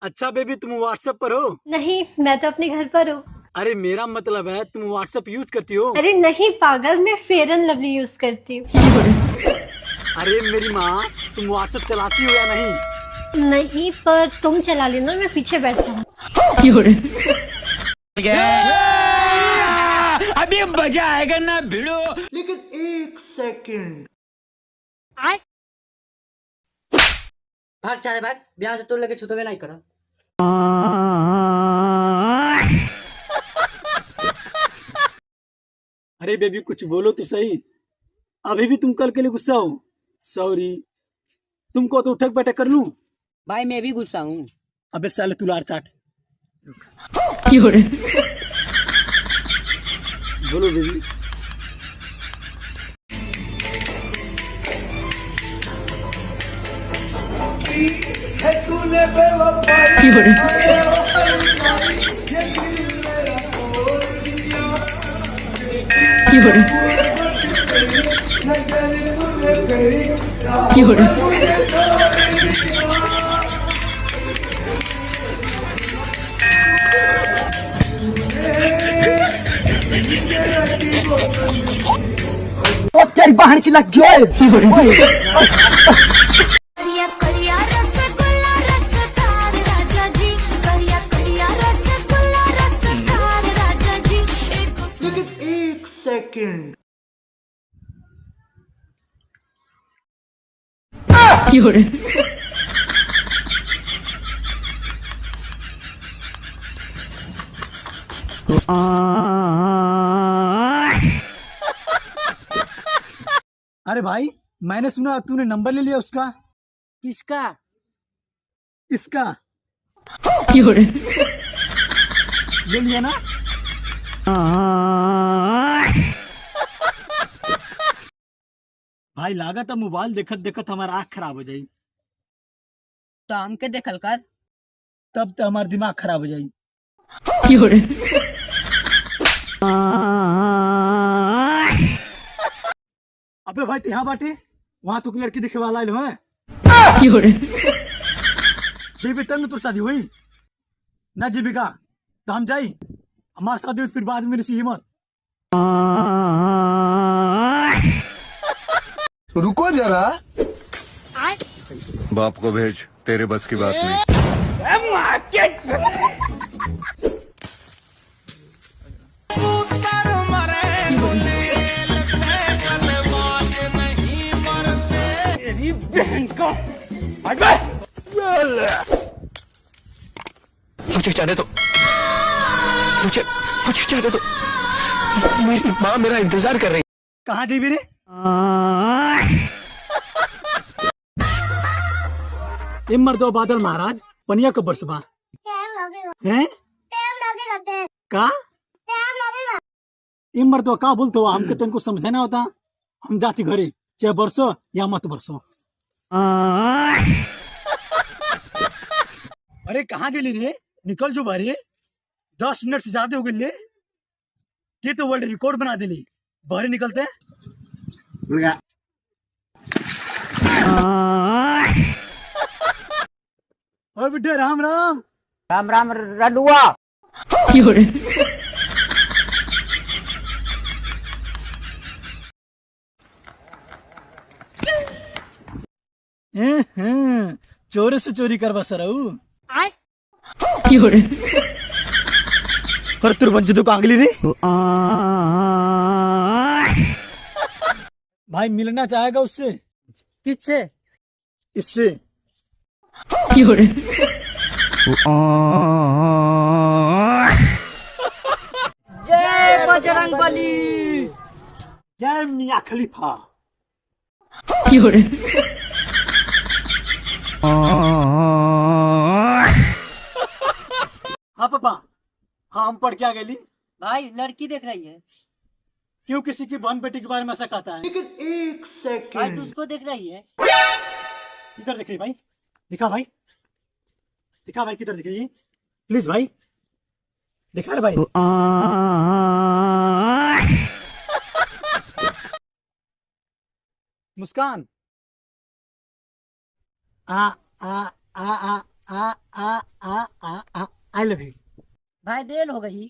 अच्छा बेबी, तुम व्हाट्सएप पर हो? नहीं, मैं तो अपने घर पर हूँ। अरे मेरा मतलब है तुम व्हाट्सएप यूज करती हो? अरे नहीं पागल, मैं फेयर एंड लवली यूज करती हूँ। अरे मेरी माँ, तुम व्हाट्सएप चलाती हो या नहीं? नहीं, पर तुम चला लेना, मैं पीछे बैठ जाऊँ। अभी मजा आएगा ना भिड़ो। लेकिन एक सेकंड, भाग चाहे भाग, ब्याह से तो लगे छुतवे नहीं करो। अरे बेबी कुछ बोलो तो सही। अभी भी तुम कल के लिए गुस्सा हो? सॉरी, तुमको तो उठक बैठक कर लूं। भाई मैं भी गुस्सा हूँ। अबे साले तू लार चाट। बोलो बेबी। ओ तेरी बहन की लग गई। करिया करिया रसगुल्ला रसदार राजा जी, करिया करिया रसगुल्ला रसदार राजा जी। लेकिन एक सेकंड, अरे भाई, मैंने सुना तूने नंबर ले लिया उसका। किसका? इसका ले लिया ना? भाई लागत है मोबाइल देखत देखत हमारा आँख खराब हो जाई। तो हमके देखल कर। तब तो हमारा दिमाग खराब हो जाई। अबे भाई यहाँ बाटे, वहां तो लड़की दिखे वाला है। जीबी तब न तो शादी हुई ना जीविका, तो हम जाई। हमारे शादी हुई फिर बाद में ऋषि हिम्मत। रुको जरा, बाप को भेज, तेरे बस की बात नहीं। मुझे जाने दो, मुझे मुझे जाने दो। मेरी माँ मेरा इंतजार कर रही। कहाँ जीबी रे? इमर दो बादल महाराज पनिया का बरसबा हैं का इमर दो का बोलते हो? हमके तो इनको समझाना होता। हम जाती घरे, चाहे बरसो या मत बरसो। अरे कहाँ गेली रे? निकल जो बाहर। 10 मिनट से ज्यादा हो गए। ये तो वर्ल्ड रिकॉर्ड बना देली। बाहर निकलते और बेटे राम राम। राम राम रडुआ। चोरी से चोरी करवा सरऊ। पर तुर बंजू तो कांगली रे। भाई मिलना चाहेगा उससे? किससे? इससे। जय बजरंगबली। जय मियां खलीफा। हाँ पापा, हाँ हम पढ़ के आ गई। भाई लड़की देख रही है। क्यों किसी की बहन बेटी के बारे में ऐसा कहता है? लेकिन एक भाई सेकंड, तू उसको देख रही है। किधर दिख रही भाई? दिखा भाई, दिखा भाई किधर दिख रही है? प्लीज भाई दिखा रे भाई। मुस्कान। आ आ आ आ आई लव यू। भाई देर हो गई।